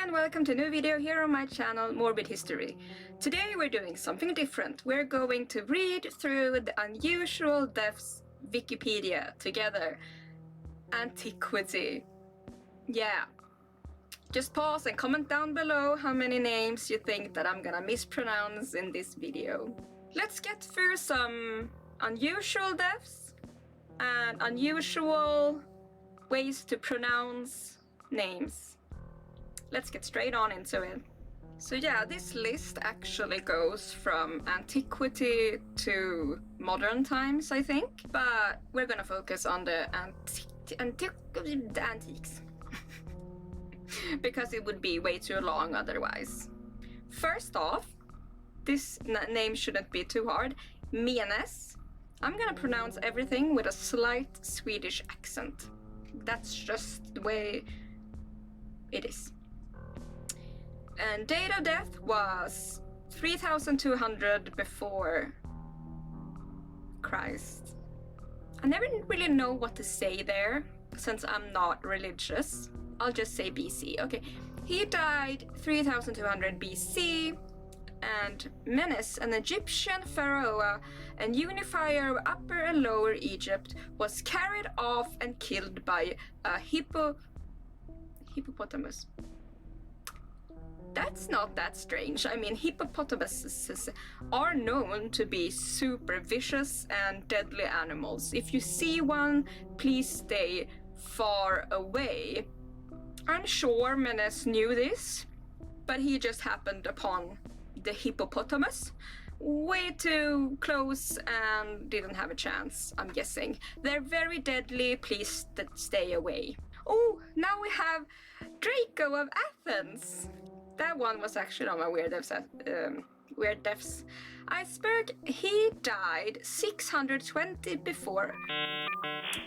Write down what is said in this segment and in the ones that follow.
and welcome to a new video here on my channel Morbid History. Today we're doing something different. We're going to read through the Unusual Deaths Wikipedia together. Antiquity. Yeah. Just pause and comment down below how many names you think that I'm gonna mispronounce in this video. Let's get through some unusual deaths and unusual ways to pronounce names. Let's get straight on into it. So yeah, this list actually goes from antiquity to modern times, I think. But we're gonna focus on the antiques. Because it would be way too long otherwise. First off, this name shouldn't be too hard. Menes. I'm gonna pronounce everything with a slight Swedish accent. That's just the way it is. And date of death was 3200 before Christ. I never really know what to say there, since I'm not religious. I'll just say BC. Okay, he died 3200 BC, and Menes, an Egyptian pharaoh and unifier of Upper and Lower Egypt, was carried off and killed by a hippopotamus. That's not that strange. I mean, hippopotamuses are known to be super vicious and deadly animals. If you see one, please stay far away. I'm sure Menes knew this, but he just happened upon the hippopotamus way too close and didn't have a chance, I'm guessing. They're very deadly, please stay away. Oh, now we have Draco of Athens. That one was actually on my weird deaths iceberg. He died 620 before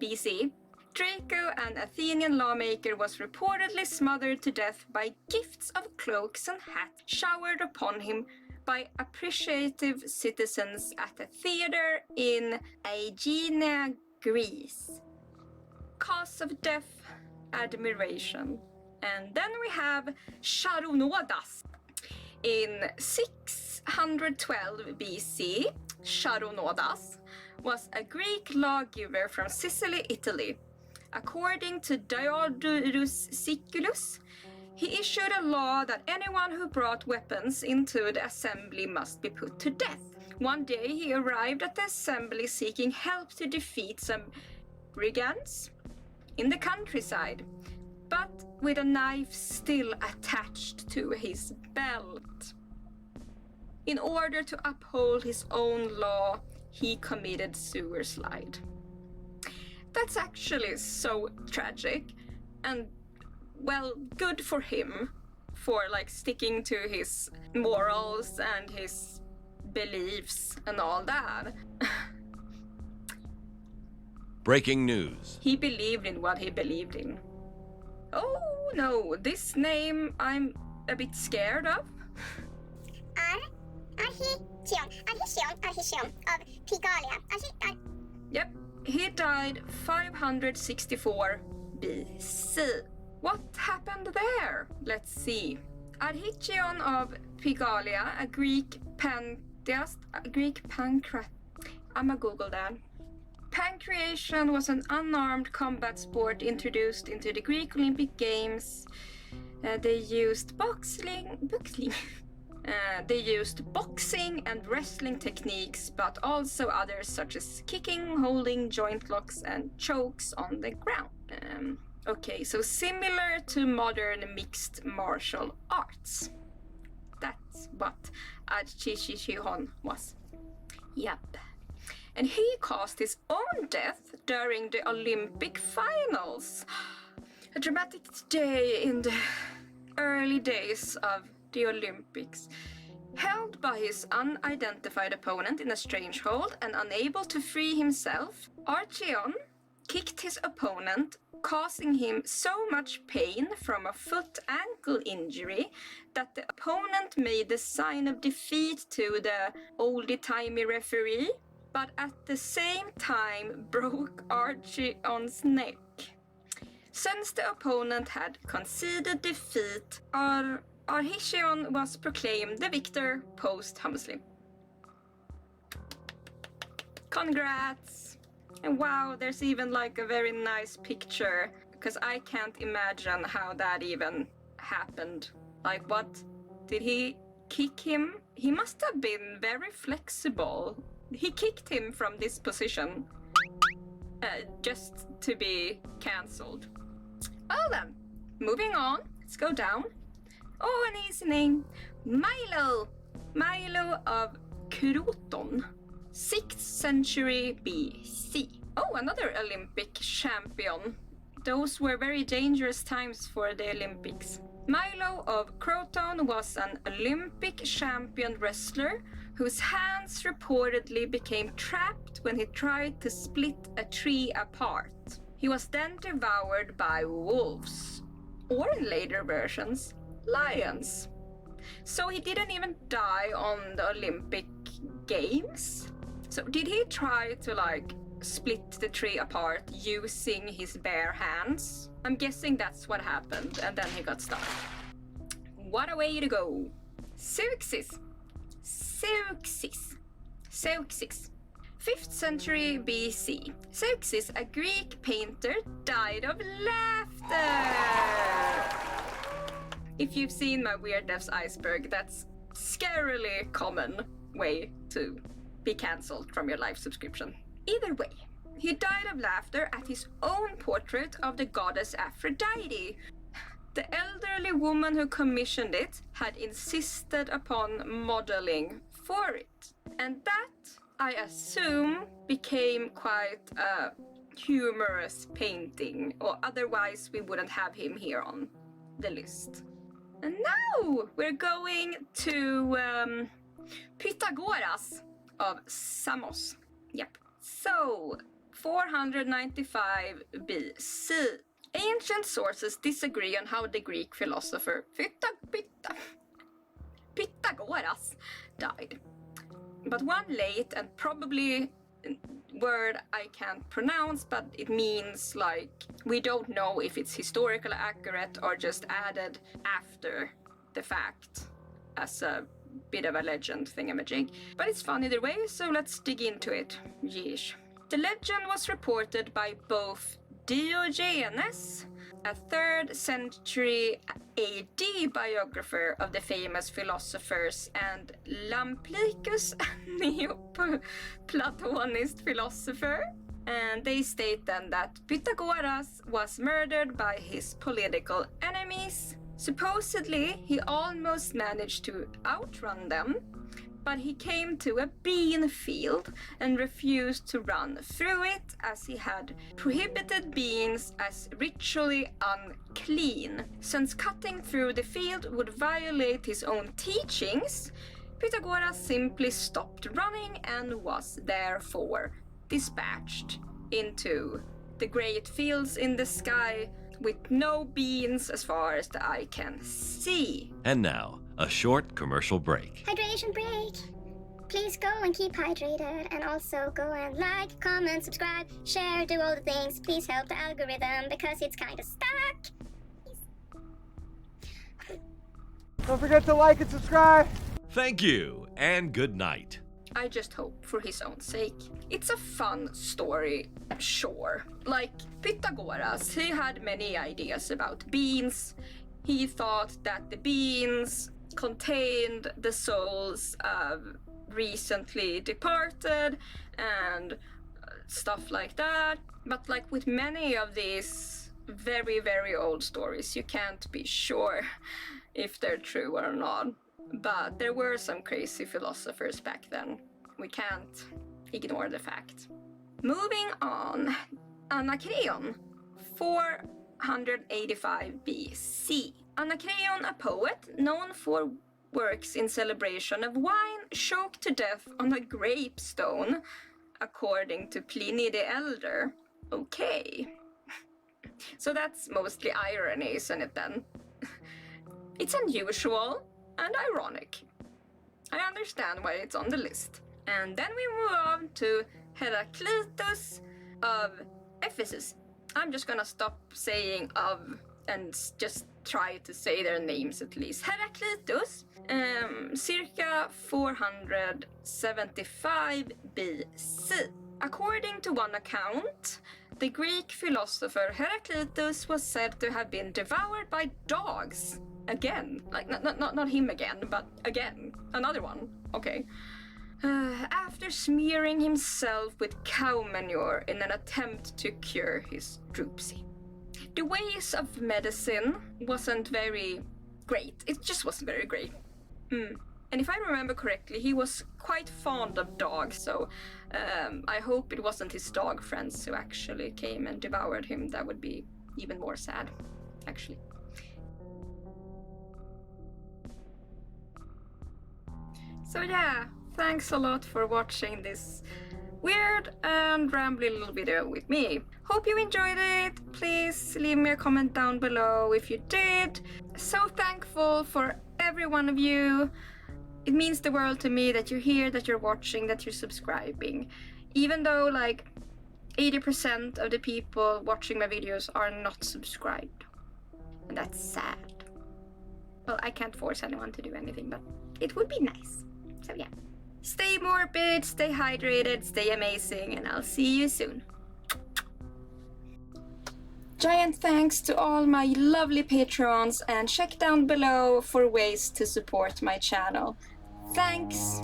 BC. Draco, an Athenian lawmaker, was reportedly smothered to death by gifts of cloaks and hats showered upon him by appreciative citizens at a theater in Aegina, Greece. Cause of death, admiration. And then we have Charonodas. In 612 BC, Charonodas was a Greek lawgiver from Sicily, Italy. According to Diodorus Siculus, he issued a law that anyone who brought weapons into the assembly must be put to death. One day he arrived at the assembly seeking help to defeat some brigands in the countryside, but with a knife still attached to his belt. In order to uphold his own law, he committed suicide. That's actually so tragic, and well, good for him for like sticking to his morals and his beliefs and all that. Breaking news. He believed in what he believed in. Oh no, this name I'm a bit scared of. Arhition of Pigalia. Yep, he died 564 BC. What happened there? Let's see. Arhition of Pigalia, a Greek pantheist, I'ma Google that. Pancreation was an unarmed combat sport introduced into the Greek Olympic Games. They used boxing and wrestling techniques, but also others such as kicking, holding, joint locks, and chokes on the ground. Okay, so similar to modern mixed martial arts. That's what Arhition was. Yep. And he caused his own death during the Olympic finals. A dramatic day in the early days of the Olympics. Held by his unidentified opponent in a strange hold and unable to free himself, Arhition kicked his opponent, causing him so much pain from a foot-ankle injury that the opponent made the sign of defeat to the oldie-timey referee, but at the same time broke Archion's neck. Since the opponent had conceded defeat, auDHD was proclaimed the victor posthumously. Congrats! And wow, there's even like a very nice picture, because I can't imagine how that even happened. Like, what? Did he kick him? He must have been very flexible. He kicked him from this position just to be cancelled. Well then, moving on, let's go down. Oh, an easy name. Milo! Milo of Croton. 6th century BC. Oh, another Olympic champion. Those were very dangerous times for the Olympics. Milo of Croton was an Olympic champion wrestler whose hands reportedly became trapped when he tried to split a tree apart. He was then devoured by wolves, or in later versions, lions. So he didn't even die on the Olympic Games? So did he try to like split the tree apart using his bare hands? I'm guessing that's what happened, and then he got stuck. What a way to go! Zeuxis. 5th century BC. Zeuxis, a Greek painter, died of laughter! If you've seen my Weird Devs iceberg, that's scarily common way to be cancelled from your live subscription. Either way, he died of laughter at his own portrait of the goddess Aphrodite. The elderly woman who commissioned it had insisted upon modeling for it. And that, I assume, became quite a humorous painting, or otherwise we wouldn't have him here on the list. And now we're going to Pythagoras of Samos. Yep. So, 495 BC. Ancient sources disagree on how the Greek philosopher Pythagoras died. But one late and probably word I can't pronounce, but it means like we don't know if it's historically accurate or just added after the fact as a bit of a legend thingamajig. But it's fun either way, so let's dig into it. Yeesh. The legend was reported by both Diogenes, a 3rd century AD biographer of the famous philosophers, and Lampricus, a Neo-Platonist philosopher. And they state then that Pythagoras was murdered by his political enemies. Supposedly, he almost managed to outrun them, but he came to a bean field and refused to run through it as he had prohibited beans as ritually unclean. Since cutting through the field would violate his own teachings, Pythagoras simply stopped running and was therefore dispatched into the great fields in the sky with no beans as far as the eye can see. And now, a short commercial break. Hydration break! Please go and keep hydrated, and also go and like, comment, subscribe, share, do all the things. Please help the algorithm because it's kind of stuck. Don't forget to like and subscribe. Thank you, and good night. I just hope for his own sake. It's a fun story, sure. Like Pythagoras, he had many ideas about beans. He thought that the beans contained the souls of recently departed and stuff like that. But like with many of these very, very old stories, you can't be sure if they're true or not. But there were some crazy philosophers back then. We can't ignore the fact. Moving on, Anacreon, 485 BC. Anacreon, a poet known for works in celebration of wine, choked to death on a gravestone, according to Pliny the Elder. Okay. So that's mostly irony, isn't it then? It's unusual and ironic. I understand why it's on the list. And then we move on to Heraclitus of Ephesus, I'm just gonna stop saying of and just try to say their names at least. Heraclitus, circa 475 BC. According to one account, the Greek philosopher Heraclitus was said to have been devoured by dogs. Again. Like, not him again, but again. Another one. Okay. After smearing himself with cow manure in an attempt to cure his dropsy. The ways of medicine wasn't very great. It just wasn't very great. And if I remember correctly, he was quite fond of dogs, so I hope it wasn't his dog friends who actually came and devoured him. That would be even more sad, actually. So yeah, thanks a lot for watching this weird and rambly little video with me. Hope you enjoyed it. Please leave me a comment down below if you did. So thankful for every one of you. It means the world to me that you're here, that you're watching, that you're subscribing. Even though like 80% of the people watching my videos are not subscribed. And that's sad. Well, I can't force anyone to do anything, but it would be nice. So yeah. Stay morbid, stay hydrated, stay amazing, and I'll see you soon. Giant thanks to all my lovely patrons, and check down below for ways to support my channel. Thanks!